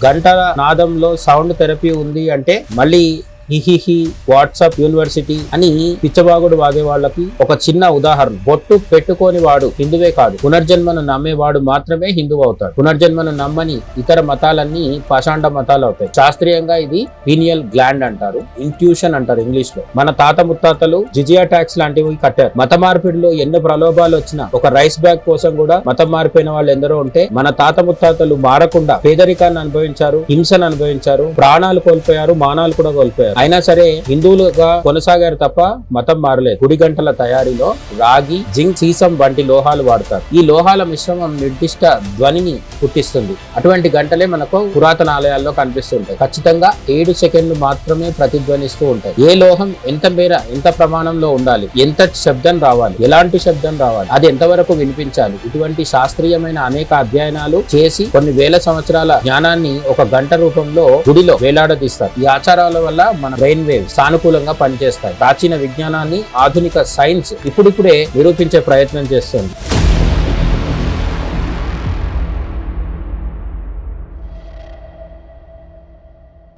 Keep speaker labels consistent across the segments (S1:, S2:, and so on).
S1: గంటల నాదంలో sound therapy ఉంది అంటే మళ్ళీ హిహిహి వాట్సాప్ యూనివర్సిటీ అని పిచ్చబాగుడు వాగే వాళ్ళకి ఒక చిన్న ఉదాహరణ. బొట్టు పెట్టుకోని వాడు హిందువే కాదు, పునర్జన్మను నమ్మేవాడు మాత్రమే హిందువు అవుతాడు. పునర్జన్మను నమ్మని ఇతర మతాలన్నీ పాషాండ మతాలు అవుతాయి. శాస్త్రీయంగా ఇది పీనియల్ గ్లాండ్ అంటారు, ఇంట్యూషన్ అంటారు ఇంగ్లీష్ లో. మన తాత ముత్తాతలు జిజియా ట్యాక్స్ లాంటివి కట్టారు. మత మార్పిడిలో ఎన్ని ప్రలోభాలు వచ్చినా ఒక రైస్ బ్యాగ్ కోసం కూడా మతం మారిపోయిన వాళ్ళు ఎందరో ఉంటే మన తాత ముత్తాతలు మారకుండా పేదరికాన్ని అనుభవించారు, హింసను అనుభవించారు, ప్రాణాలు కోల్పోయారు, మానాలు కూడా కోల్పోయారు. అయినా సరే హిందువులుగా కొనసాగారు తప్ప మతం మారలేదు. గుడి గంటల తయారీలో రాగి, జింక్, సీసం వంటి లోహాలు వాడతారు. ఈ లోహాల మిశ్రమం నిర్దిష్ట ధ్వనిని పుట్టిస్తుంది. అటువంటి గంటలే మనకు పురాతన ఆలయాల్లో కనిపిస్తుంటాయి. ఖచ్చితంగా 7 సెకండ్లు మాత్రమే ప్రతిధ్వనిస్తూ ఉంటాయి. ఏ లోహం ఎంత మేర, ఎంత ప్రమాణంలో ఉండాలి, ఎంత శబ్దం రావాలి, ఎలాంటి శబ్దం రావాలి, అది ఎంతవరకు వినిపించాలి, ఇటువంటి శాస్త్రీయమైన అనేక అధ్యయనాలు చేసి కొన్ని వేల సంవత్సరాల జ్ఞానాన్ని ఒక గంట రూపంలో గుడిలో వేలాడదీస్తారు. ఈ ఆచారాల వల్ల మన బ్రెయిన్ వేవ్స్ సానుకూలంగా పనిచేస్తాయి. ప్రాచీన విజ్ఞానాన్ని ఆధునిక సైన్స్ ఇప్పుడిప్పుడే నిరూపించే ప్రయత్నం చేస్తుంది.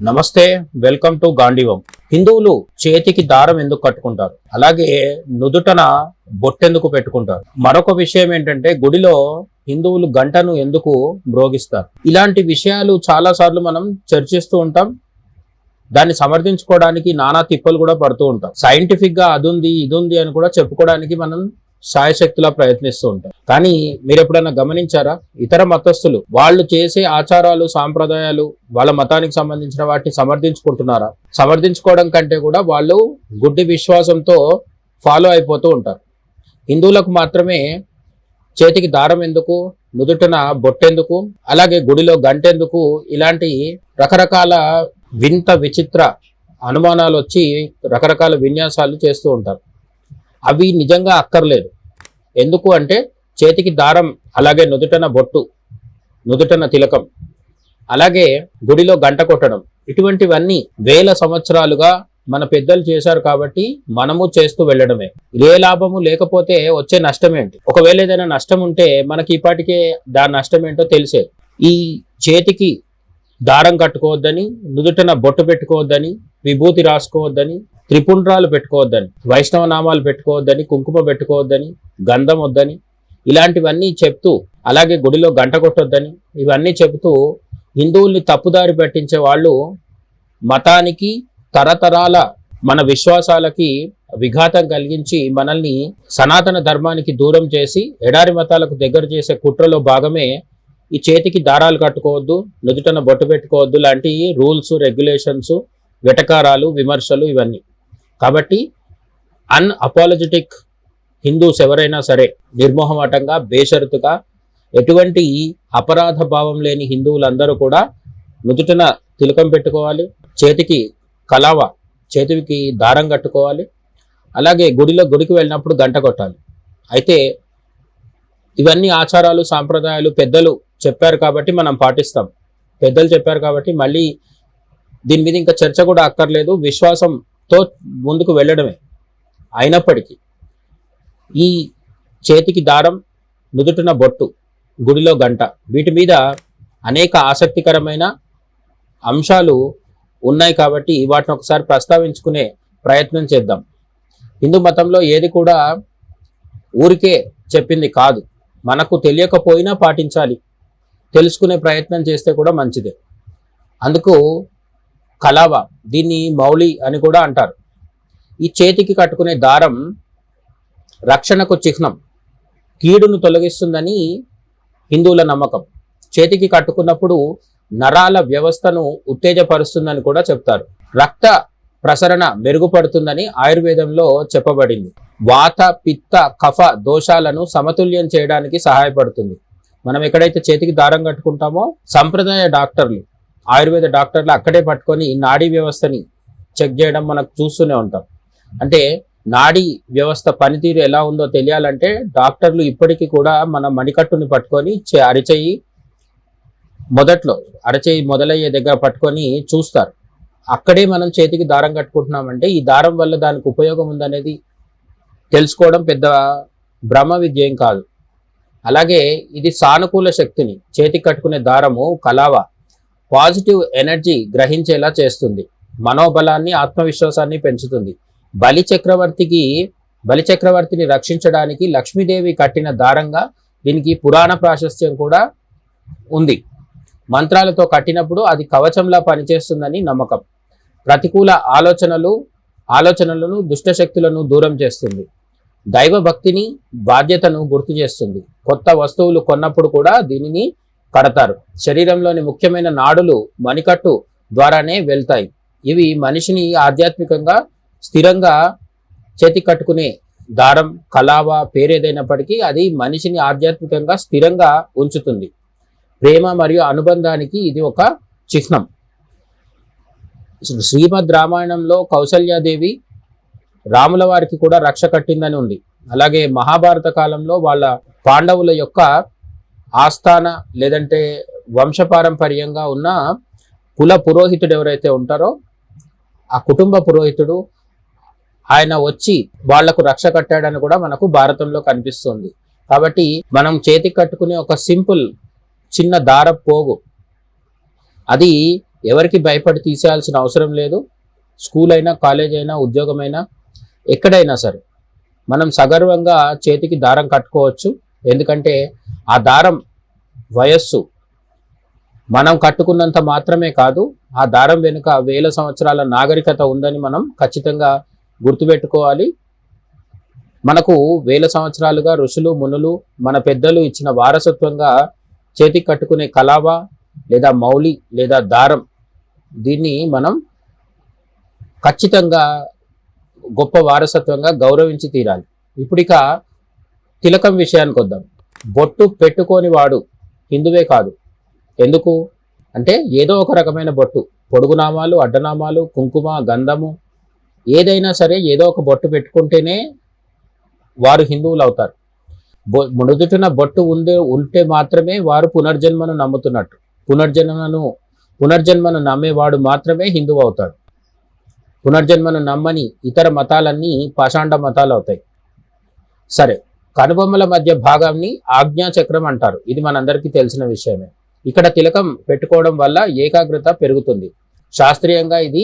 S1: నమస్తే, వెల్కమ్ టు గాంధీవం. హిందువులు చేతికి దారం ఎందుకు కట్టుకుంటారు, అలాగే నుదుటన బొట్టెందుకు పెట్టుకుంటారు? మరొక విషయం ఏంటంటే గుడిలో హిందువులు గంటను ఎందుకు మ్రోగిస్తారు? ఇలాంటి విషయాలు చాలా సార్లు మనం చర్చిస్తూ ఉంటాం. దాన్ని సమర్థించుకోవడానికి నానా తిప్పలు కూడా పడుతూ ఉంటాం. సైంటిఫిక్ గా అదుంది ఇదుంది అని కూడా చెప్పుకోవడానికి మనం శాయశక్తులా ప్రయత్నిస్తూ ఉంటాం. కానీ మీరు ఎప్పుడైనా గమనించారా, ఇతర మతస్థులు వాళ్ళు చేసే ఆచారాలు, సాంప్రదాయాలు, వాళ్ళ మతానికి సంబంధించిన వాటిని సమర్థించుకుంటున్నారా? సమర్థించుకోవడం కంటే కూడా వాళ్ళు గుడ్డి విశ్వాసంతో ఫాలో అయిపోతూ ఉంటారు. హిందువులకు మాత్రమే చేతికి దారం ఎందుకు, నుదుటన బొట్టెందుకు, అలాగే గుడిలో గంటెందుకు, ఇలాంటి రకరకాల వింత విచిత్ర అనుమానాలు వచ్చి రకరకాల విన్యాసాలు చేస్తూ ఉంటారు. అవి నిజంగా అక్కర్లేదు. ఎందుకు అంటే చేతికి దారం, అలాగే నుదుటన బొట్టు, నుదుటన తిలకం, అలాగే గుడిలో గంట కొట్టడం, ఇటువంటివన్నీ వేల సంవత్సరాలుగా మన పెద్దలు చేశారు కాబట్టి మనము చేస్తూ వెళ్ళడమే. ఏ లాభము లేకపోతే వచ్చే నష్టం ఏంటి? ఒకవేళ ఏదైనా నష్టం ఉంటే మనకి ఇప్పటికే దాని నష్టం ఏంటో తెలిసే. ఈ చేతికి దారం కట్టుకోవద్దని, నుదుటన బొట్టు పెట్టుకోవద్దని, విభూతి రాసుకోవద్దని, త్రిపుండ్రాలు పెట్టుకోవద్దని, వైష్ణవ నామాలు పెట్టుకోవద్దని, కుంకుమ పెట్టుకోవద్దని, గంధం వద్దని, ఇలాంటివన్నీ చెప్తూ, అలాగే గుడిలో గంట కొట్టొద్దని, ఇవన్నీ చెబుతూ హిందువుల్ని తప్పుదారి పట్టించే వాళ్ళు మతానికి, తరతరాల మన విశ్వాసాలకి విఘాతం కలిగించి మనల్ని సనాతన ధర్మానికి దూరం చేసి ఎడారి మతాలకు దగ్గర చేసే కుట్రలో భాగమే ఈ చేతికి దారాలు కట్టుకోవద్దు, నుదుటన బొట్టు పెట్టుకోవద్దు లాంటి రూల్స్, రెగ్యులేషన్స్, వెటకారాలు, విమర్శలు ఇవన్నీ. కాబట్టి అన్అపాలజెటిక్ హిందూస్ ఎవరైనా సరే నిర్మోహమాటంగా, బేషరతుగా, ఎటువంటి అపరాధ భావం లేని హిందువులందరూ కూడా నుదుటన తిలకం పెట్టుకోవాలి, చేతికి కలావ, చేతికి దారం కట్టుకోవాలి, అలాగే గుడికి వెళ్ళినప్పుడు గంట కొట్టాలి. అయితే ఇవన్నీ ఆచారాలు, సాంప్రదాయాలు పెద్దలు చెప్పారు కాబట్టి మనం పాటిస్తాం. పెద్దలు చెప్పారు కాబట్టి మళ్ళీ దీని మీద ఇంకా చర్చ కూడా అక్కర్లేదు, విశ్వాసంతో ముందుకు వెళ్ళడమే. అయినప్పటికీ ఈ చేతికి దారం, నుదుటిన బొట్టు, గుడిలో గంట, వీటి మీద అనేక ఆసక్తికరమైన అంశాలు ఉన్నాయి కాబట్టి వాటిని ఒకసారి ప్రస్తావించుకునే ప్రయత్నం చేద్దాం. హిందూ మతంలో ఏది కూడా ఊరికే చెప్పింది కాదు, మనకు తెలియకపోయినా పాటించాలి, తెలుసుకునే ప్రయత్నం చేస్తే కూడా మంచిదే. అందుకు కలావ, దీన్ని మౌలి అని కూడా అంటారు. ఈ చేతికి కట్టుకునే దారం రక్షణకు చిహ్నం, కీడును తొలగిస్తుందని హిందువుల నమ్మకం. చేతికి కట్టుకున్నప్పుడు నరాల వ్యవస్థను ఉత్తేజపరుస్తుందని కూడా చెప్తారు. రక్త ప్రసరణ మెరుగుపడుతుందని ఆయుర్వేదంలో చెప్పబడింది. వాత, పిత్త, కఫ దోషాలను సమతుల్యం చేయడానికి సహాయపడుతుంది. మనం ఎక్కడైతే చేతికి దారం కట్టుకుంటామో సంప్రదాయ డాక్టర్లు, ఆయుర్వేద డాక్టర్లు అక్కడే పట్టుకొని నాడీ వ్యవస్థని చెక్ చేయడం మనకు చూస్తూనే ఉంటాం. అంటే నాడీ వ్యవస్థ పనితీరు ఎలా ఉందో తెలియాలంటే డాక్టర్లు ఇప్పటికీ కూడా మన మణికట్టుని పట్టుకొని అరచేయి మొదలయ్యే దగ్గర పట్టుకొని చూస్తారు. అక్కడే మనం చేతికి దారం కట్టుకుంటున్నామంటే ఈ దారం వల్ల దానికి ఉపయోగం ఉందనేది తెలుసుకోవడం పెద్ద బ్రహ్మ విద్య ఏం కాదు. అలాగే ఇది సానుకూల శక్తిని, చేతికి కట్టుకునే దారము కలావ పాజిటివ్ ఎనర్జీ గ్రహించేలా చేస్తుంది, మనోబలాన్ని ఆత్మవిశ్వాసాన్ని పెంచుతుంది. బలి చక్రవర్తిని రక్షించడానికి లక్ష్మీదేవి కట్టిన దారంగా దీనికి పురాణ ప్రాశస్త్యం కూడా ఉంది. మంత్రాలతో కట్టినప్పుడు అది కవచంలా పనిచేస్తుందని నమ్మకం. ప్రతికూల ఆలోచనలను దుష్టశక్తులను దూరం చేస్తుంది. దైవ భక్తిని బాధ్యతను గుర్తు చేస్తుంది. కొత్త వస్తువులు కొన్నప్పుడు కూడా దీనిని కడతారు. శరీరంలోని ముఖ్యమైన నాడులు మణికట్టు ద్వారానే వెళ్తాయి. ఇవి మనిషిని ఆధ్యాత్మికంగా స్థిరంగా చేతి కట్టుకునే దారం, కలావ పేరేదైనప్పటికీ అది మనిషిని ఆధ్యాత్మికంగా స్థిరంగా ఉంచుతుంది. ప్రేమ మరియు అనుబంధానికి ఇది ఒక చిహ్నం. శ్రీమద్ రామాయణంలో కౌసల్యాదేవి రాముల వారికి కూడా రక్ష కట్టిందని ఉంది. అలాగే మహాభారత కాలంలో వాళ్ళ పాండవుల యొక్క ఆస్థాన లేదంటే వంశపారంపర్యంగా ఉన్న కుల పురోహితుడు ఎవరైతే ఉంటారో ఆ కుటుంబ పురోహితుడు ఆయన వచ్చి వాళ్లకు రక్ష కట్టాడని కూడా మనకు భారతంలో కనిపిస్తుంది. కాబట్టి మనం చేతికి కట్టుకునే ఒక సింపుల్ చిన్న దార పోగు, అది ఎవరికి భయపడి తీసేయాల్సిన అవసరం లేదు. స్కూల్ అయినా, కాలేజ్ అయినా, ఉద్యోగమైనా, ఎక్కడైనా సరే మనం సగర్వంగా చేతికి దారం కట్టుకోవచ్చు. ఎందుకంటే ఆ దారం వయస్సు మనం కట్టుకున్నంత మాత్రమే కాదు, ఆ దారం వెనుక వేల సంవత్సరాల నాగరికత ఉందని మనం ఖచ్చితంగా గుర్తుపెట్టుకోవాలి. మనకు వేల సంవత్సరాలుగా ఋషులు, మునులు, మన పెద్దలు ఇచ్చిన వారసత్వంగా చేతికి కట్టుకునే కలావా లేదా మౌలి లేదా దారం, దీన్ని మనం ఖచ్చితంగా గొప్ప వారసత్వంగా గౌరవించి తీరాలి. ఇప్పుడిక తిలకం విషయానికి వద్దాం. బొట్టు పెట్టుకోని వాడు హిందువే కాదు. ఎందుకు అంటే ఏదో ఒక రకమైన బొట్టు, పొడుగునామాలు, అడ్డనామాలు, కుంకుమ, గంధము, ఏదైనా సరే ఏదో ఒక బొట్టు పెట్టుకుంటేనే వారు హిందువులు అవుతారు. నుదుటిన బొట్టు ఉంటే మాత్రమే వారు పునర్జన్మను నమ్ముతున్నట్టు. పునర్జన్మను నమ్మేవాడు మాత్రమే హిందువు అవుతాడు. పునర్జన్మను నమ్మని ఇతర మతాలన్నీ పాషాండ మతాలు అవుతాయి. సరే, కనుబొమ్మల మధ్య భాగాన్ని ఆజ్ఞాచక్రం అంటారు. ఇది మనందరికీ తెలిసిన విషయమే. ఇక్కడ తిలకం పెట్టుకోవడం వల్ల ఏకాగ్రత పెరుగుతుంది. శాస్త్రీయంగా ఇది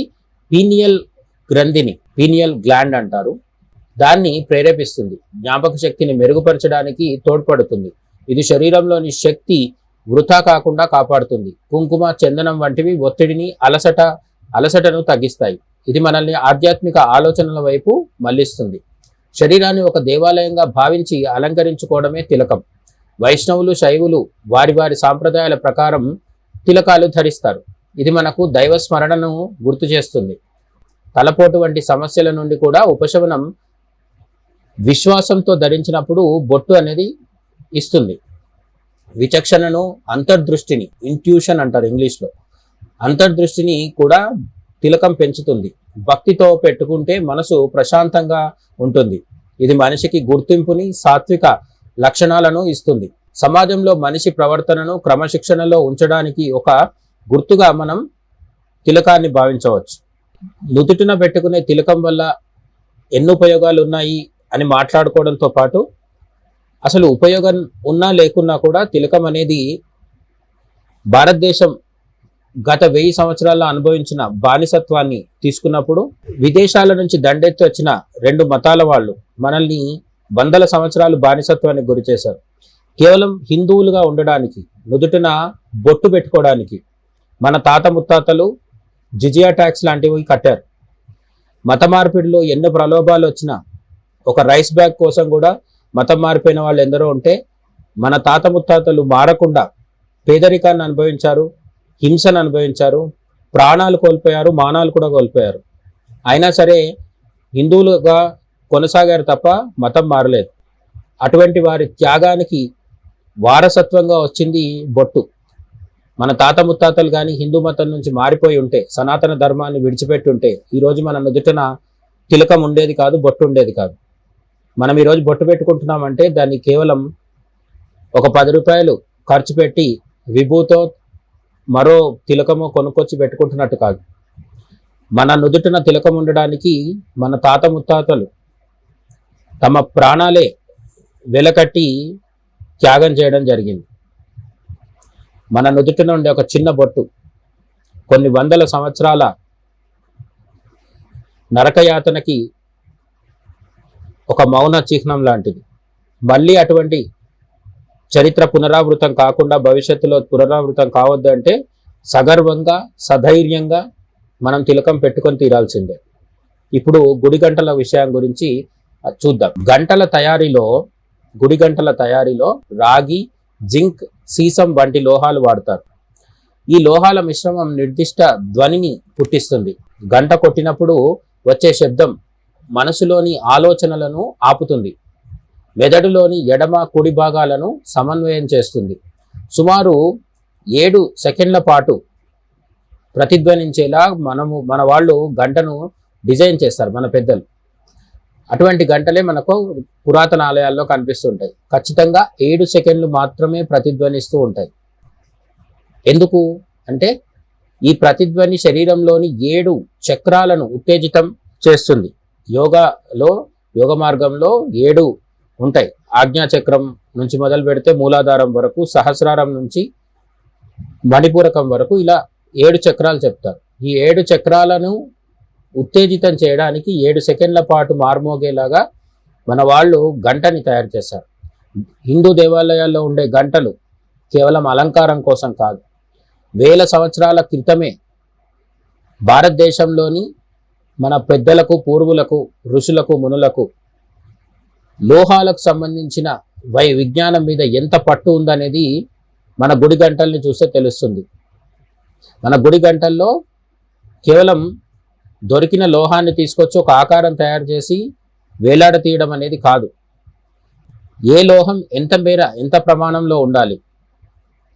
S1: పీనియల్ గ్లాండ్ అంటారు, దాన్ని ప్రేరేపిస్తుంది. జ్ఞాపక శక్తిని మెరుగుపరచడానికి తోడ్పడుతుంది. ఇది శరీరంలోని శక్తి వృథా కాకుండా కాపాడుతుంది. కుంకుమ, చందనం వంటివి ఒత్తిడిని, అలసటను తగ్గిస్తాయి. ఇది మనల్ని ఆధ్యాత్మిక ఆలోచనల వైపు మళ్లిస్తుంది. శరీరాన్ని ఒక దేవాలయంగా భావించి అలంకరించుకోవడమే తిలకం. వైష్ణవులు, శైవులు వారి వారి సాంప్రదాయాల ప్రకారం తిలకాలు ధరిస్తారు. ఇది మనకు దైవ స్మరణను గుర్తు చేస్తుంది. తలపోటు వంటి సమస్యల నుండి కూడా ఉపశమనం విశ్వాసంతో ధరించినప్పుడు బొట్టు అనేది ఇస్తుంది. విచక్షణను, అంతర్దృష్టిని, ఇంట్యూషన్ అంటారు ఇంగ్లీష్లో, అంతర్దృష్టిని కూడా తిలకం పెంచుతుంది. భక్తితో పెట్టుకుంటే మనసు ప్రశాంతంగా ఉంటుంది. ఇది మనిషికి గుర్తింపుని, సాత్విక లక్షణాలను ఇస్తుంది. సమాజంలో మనిషి ప్రవర్తనను క్రమశిక్షణలో ఉంచడానికి ఒక గుర్తుగా మనం తిలకాన్ని భావించవచ్చు. నుదుటిన పెట్టుకునే తిలకం వల్ల ఎన్ని ఉపయోగాలు ఉన్నాయి అని మాట్లాడుకోవడంతో పాటు అసలు ఉపయోగం ఉన్నా లేకున్నా కూడా తిలకం అనేది భారతదేశం గత 1000 సంవత్సరాల్లో అనుభవించిన బానిసత్వాన్ని తీసుకున్నప్పుడు విదేశాల నుంచి దండెత్తి వచ్చిన 2 మతాల వాళ్ళు మనల్ని వందల సంవత్సరాలు బానిసత్వానికి గురి చేశారు. కేవలం హిందువులుగా ఉండడానికి, నుదుటిన బొట్టు పెట్టుకోవడానికి మన తాత ముత్తాతలు జిజియా ట్యాక్స్ లాంటివి కట్టారు. మత మార్పిడిలో ఎన్నో ప్రలోభాలు వచ్చినా ఒక రైస్ బ్యాగ్ కోసం కూడా మతం మారిపోయిన వాళ్ళు ఎందరో ఉంటే మన తాత ముత్తాతలు మారకుండా పేదరికాన్ని అనుభవించారు, హింసను అనుభవించారు, ప్రాణాలు కోల్పోయారు, మానాలు కూడా కోల్పోయారు. అయినా సరే హిందువులుగా కొనసాగారు తప్ప మతం మారలేదు. అటువంటి వారి త్యాగానికి వారసత్వంగా వచ్చింది బొట్టు. మన తాత ముత్తాతలు కానీ హిందూ మతం నుంచి మారిపోయి ఉంటే, సనాతన ధర్మాన్ని విడిచిపెట్టి ఉంటే ఈరోజు మన నుదుటిన తిలకం ఉండేది కాదు, బొట్టు ఉండేది కాదు. మనం ఈరోజు బొట్టు పెట్టుకుంటున్నామంటే దాన్ని కేవలం ఒక 10 రూపాయలు ఖర్చు పెట్టి విభూతో మరో తిలకము కొనుక్కొచ్చి పెట్టుకుంటున్నట్టు కాదు. మన నుదుటిన తిలకం ఉండడానికి మన తాత ముత్తాతలు తమ ప్రాణాలే వెలకట్టి త్యాగం చేయడం జరిగింది. మన నుదుటిన ఉండే ఒక చిన్న బొట్టు కొన్ని వందల సంవత్సరాల నరకయాతనకి ఒక మౌన చిహ్నం లాంటిది. మళ్ళీ అటువంటి చరిత్ర పునరావృతం కాకుండా భవిష్యత్తులో పునరావృతం కావద్దు అంటే సగర్వంగా సధైర్యంగా మనం తిలకం పెట్టుకొని తీరాల్సిందే. ఇప్పుడు గుడి గంటల విషయం గురించి చూద్దాం. గుడి గంటల తయారీలో రాగి, జింక్, సీసం వంటి లోహాలు వాడతారు. ఈ లోహాల మిశ్రమం నిర్దిష్ట ధ్వనిని పుట్టిస్తుంది. గంట కొట్టినప్పుడు వచ్చే శబ్దం మనసులోని ఆలోచనలను ఆపుతుంది, మెదడులోని ఎడమ కుడి భాగాలను సమన్వయం చేస్తుంది. సుమారు 7 సెకండ్ల పాటు ప్రతిధ్వనించేలా మన వాళ్ళు గంటను డిజైన్ చేస్తారు, మన పెద్దలు. అటువంటి గంటలే మనకు పురాతన ఆలయాల్లో కనిపిస్తుంటాయి. ఖచ్చితంగా 7 సెకండ్లు మాత్రమే ప్రతిధ్వనిస్తూ ఉంటాయి. ఎందుకు అంటే ఈ ప్రతిధ్వని శరీరంలోని 7 చక్రాలను ఉత్తేజితం చేస్తుంది. యోగ మార్గంలో 7 ఉంటాయి. ఆజ్ఞాచక్రం నుంచి మొదలు పెడితే మూలాధారం వరకు, సహస్రారం నుంచి మణిపూరకం వరకు ఇలా 7 చక్రాలు చెప్తారు. ఈ 7 చక్రాలను ఉత్తేజితం చేయడానికి 7 సెకండ్ల పాటు మార్మోగేలాగా మన వాళ్ళు గంటని తయారు చేశారు. హిందూ దేవాలయాల్లో ఉండే గంటలు కేవలం అలంకారం కోసం కాదు. వేల సంవత్సరాల క్రితమే భారతదేశంలోని మన పెద్దలకు, పూర్వులకు, ఋషులకు, మునులకు లోహాలకు సంబంధించిన విజ్ఞానం మీద ఎంత పట్టు ఉందనేది మన గుడి గంటల్ని చూస్తే తెలుస్తుంది. మన గుడి గంటల్లో కేవలం దొరికిన లోహాన్ని తీసుకొచ్చి ఒక ఆకారం తయారు చేసి వేలాడ తీయడం అనేది కాదు. ఏ లోహం ఎంత ప్రమాణంలో ఉండాలి,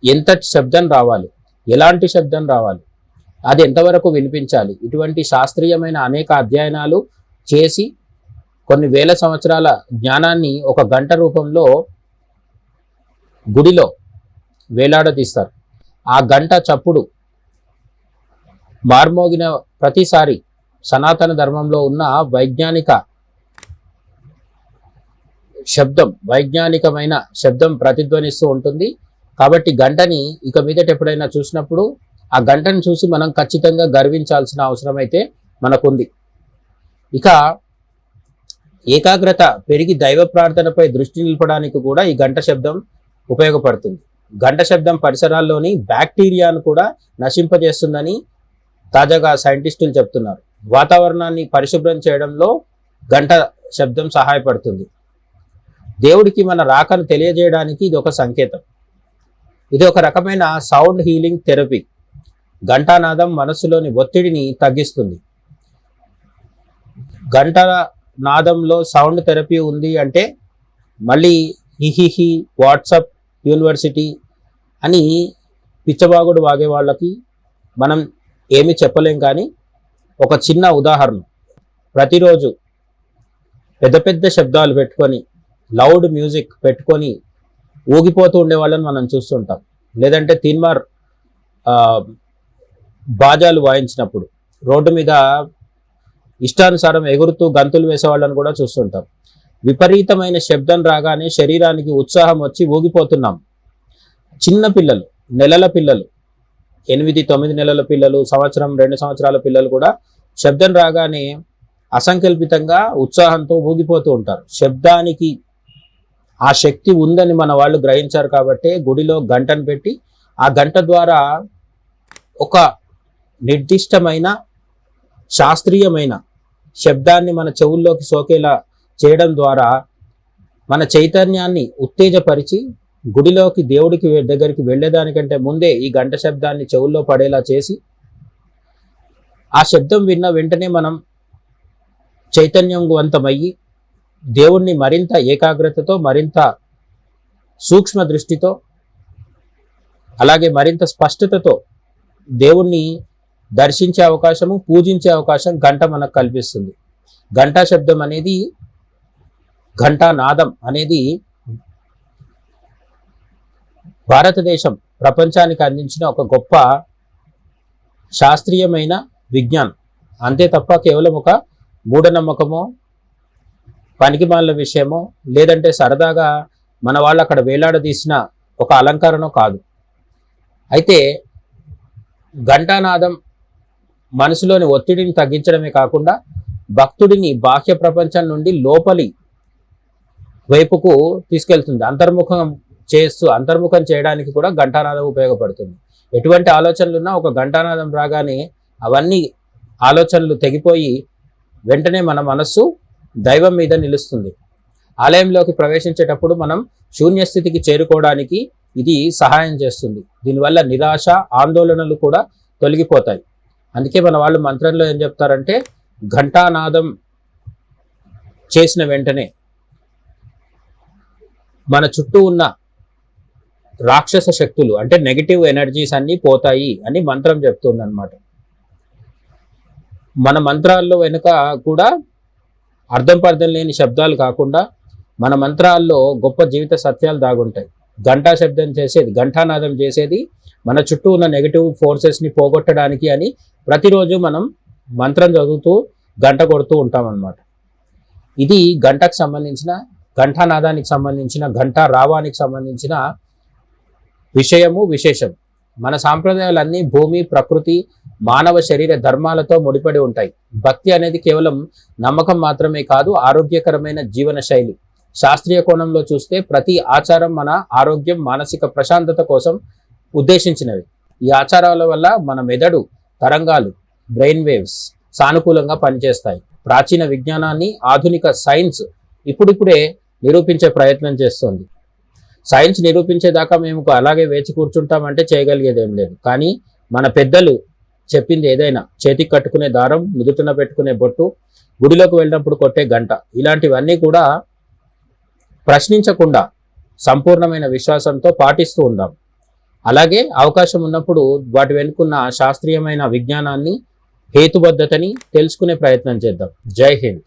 S1: ఎంత శబ్దం రావాలి, ఎలాంటి శబ్దం రావాలి, అది ఎంతవరకు వినిపించాలి, ఇటువంటి శాస్త్రీయమైన అనేక అధ్యయనాలు చేసి కొన్ని వేల సంవత్సరాల జ్ఞానాన్ని ఒక గంట రూపంలో గుడిలో వేలాడదీస్తారు. ఆ గంట చప్పుడు మార్మోగిన ప్రతిసారి సనాతన ధర్మంలో ఉన్న వైజ్ఞానికమైన శబ్దం ప్రతిధ్వనిస్తూ ఉంటుంది. కాబట్టి గంటని ఇక మీదట ఎప్పుడైనా చూసినప్పుడు ఆ గంటను చూసి మనం ఖచ్చితంగా గర్వించాల్సిన అవసరం అయితే మనకుంది. ఇక ఏకాగ్రత పెరిగి దైవ ప్రార్థనపై దృష్టి నిలపడానికి కూడా ఈ గంట శబ్దం ఉపయోగపడుతుంది. గంట శబ్దం పరిసరాల్లోని బ్యాక్టీరియాను కూడా నశింపజేస్తుందని తాజాగా సైంటిస్టులు చెప్తున్నారు. వాతావరణాన్ని పరిశుభ్రం చేయడంలో గంట శబ్దం సహాయపడుతుంది. దేవుడికి మన రాకను తెలియజేయడానికి ఇది ఒక సంకేతం. ఇది ఒక రకమైన సౌండ్ హీలింగ్ థెరపీ. ఘంటానాదం మనసులోని ఒత్తిడిని తగ్గిస్తుంది. గంట నాదంలో సౌండ్ థెరపీ ఉంది అంటే మళ్ళీ హిహిహి, వాట్సాప్, యూనివర్సిటీ అని పిచ్చబాగుడు వాగే వాళ్ళకి మనం ఏమీ చెప్పలేం. కానీ ఒక చిన్న ఉదాహరణ, ప్రతిరోజు పెద్ద పెద్ద శబ్దాలు పెట్టుకొని లౌడ్ మ్యూజిక్ పెట్టుకొని ఊగిపోతూ ఉండే వాళ్ళని మనం చూస్తుంటాం. లేదంటే తీన్మార్ బాజాలు వాయించినప్పుడు రోడ్డు మీద ఇష్టానుసారం ఎగురుతూ గంతులు వేసేవాళ్ళని కూడా చూస్తుంటాం. విపరీతమైన శబ్దం రాగానే శరీరానికి ఉత్సాహం వచ్చి ఊగిపోతున్నాం. చిన్న పిల్లలు, నెలల పిల్లలు, 8-9 నెలల పిల్లలు, సంవత్సరం 2 సంవత్సరాల పిల్లలు కూడా శబ్దం రాగానే అసంకల్పితంగా ఉత్సాహంతో ఊగిపోతూ ఉంటారు. శబ్దానికి ఆ శక్తి ఉందని మన వాళ్ళు గ్రహించారు కాబట్టి గుడిలో గంటను పెట్టి ఆ గంట ద్వారా ఒక నిర్దిష్టమైన శాస్త్రీయమైన శబ్దాన్ని మన చెవుల్లోకి సోకేలా చేయడం ద్వారా మన చైతన్యాన్ని ఉత్తేజపరిచి గుడిలోకి దేవుడికి దగ్గరికి వెళ్ళేదానికంటే ముందే ఈ గంట శబ్దాన్ని చెవుల్లో పడేలా చేసి ఆ శబ్దం విన్న వెంటనే మనం చైతన్యవంతమయ్యి దేవుణ్ణి మరింత ఏకాగ్రతతో, మరింత సూక్ష్మ దృష్టితో, అలాగే మరింత స్పష్టతతో దేవుణ్ణి దర్శించే అవకాశము, పూజించే అవకాశం గంట మనకు కల్పిస్తుంది. గంటా శబ్దం అనేది, ఘంటానాదం అనేది భారతదేశం ప్రపంచానికి అందించిన ఒక గొప్ప శాస్త్రీయమైన విజ్ఞానం. అంతే తప్ప కేవలం ఒక మూఢనమ్మకమో, పనికిమాలిన విషయమో, లేదంటే సరదాగా మన వాళ్ళు అక్కడ వేలాడదీసిన ఒక అలంకరణో కాదు. అయితే ఘంటానాదం మనసులోని ఒత్తిడిని తగ్గించడమే కాకుండా భక్తుడిని బాహ్య ప్రపంచం నుండి లోపలి వైపుకు తీసుకెళ్తుంది. అంతర్ముఖం చేయడానికి కూడా ఘంటానాదం ఉపయోగపడుతుంది. ఎటువంటి ఆలోచనలున్నా ఒక ఘంటానాదం రాగానే అవన్నీ ఆలోచనలు తెగిపోయి వెంటనే మన మనస్సు దైవం మీద నిలుస్తుంది. ఆలయంలోకి ప్రవేశించేటప్పుడు మనం శూన్యస్థితికి చేరుకోవడానికి ఇది సహాయం చేస్తుంది. దీనివల్ల నిరాశ, ఆందోళనలు కూడా తొలగిపోతాయి. అందుకే మన వాళ్ళు మంత్రంలో ఏం చెప్తారంటే, ఘంటానాదం చేసిన వెంటనే మన చుట్టూ ఉన్న రాక్షస శక్తులు అంటే నెగిటివ్ ఎనర్జీస్ అన్నీ పోతాయి అని మంత్రం చెప్తుంది అనమాట. మన మంత్రాల్లో వెనుక కూడా అర్థం పర్థం లేని శబ్దాలు కాకుండా మన మంత్రాల్లో గొప్ప జీవిత సత్యాలు దాగుంటాయి. ఘంటానాదం చేసేది మన చుట్టూ ఉన్న నెగిటివ్ ఫోర్సెస్ని పోగొట్టడానికి అని ప్రతిరోజు మనం మంత్రం చదువుతూ గంట కొడుతూ ఉంటాం అన్నమాట. ఇది గంటకు సంబంధించిన, ఘంటానాదానికి సంబంధించిన, ఘంటా రావానికి సంబంధించిన విశేషం. మన సాంప్రదాయాలన్నీ భూమి, ప్రకృతి, మానవ శరీర ధర్మాలతో ముడిపడి ఉంటాయి. భక్తి అనేది కేవలం నమ్మకం మాత్రమే కాదు, ఆరోగ్యకరమైన జీవన శైలి. శాస్త్రీయ కోణంలో చూస్తే ప్రతి ఆచారం మన ఆరోగ్యం, మానసిక ప్రశాంతత కోసం ఉద్దేశించినవి. ఈ ఆచారాల వల్ల మన మెదడు తరంగాలు, బ్రెయిన్ వేవ్స్ సానుకూలంగా పనిచేస్తాయి. ప్రాచీన విజ్ఞానాన్ని ఆధునిక సైన్స్ ఇప్పుడిప్పుడే నిరూపించే ప్రయత్నం చేస్తోంది. సైన్స్ నిరూపించేదాకా మేము అలాగే వేచి కూర్చుంటామంటే చేయగలిగేది ఏం లేదు. కానీ మన పెద్దలు చెప్పింది ఏదైనా, చేతికి కట్టుకునే దారం, నుదుటిన పెట్టుకునే బొట్టు, గుడిలోకి వెళ్ళినప్పుడు కొట్టే గంట, ఇలాంటివన్నీ కూడా ప్రశ్నించకుండా సంపూర్ణమైన విశ్వాసంతో పాటిస్తూ ఉందాం. అలాగే అవకాశం ఉన్నప్పుడు వాటి వెనుకున్న శాస్త్రీయమైన విజ్ఞానాన్ని, హేతుబద్ధతని తెలుసుకునే ప్రయత్నం చేద్దాం. జై హింద్.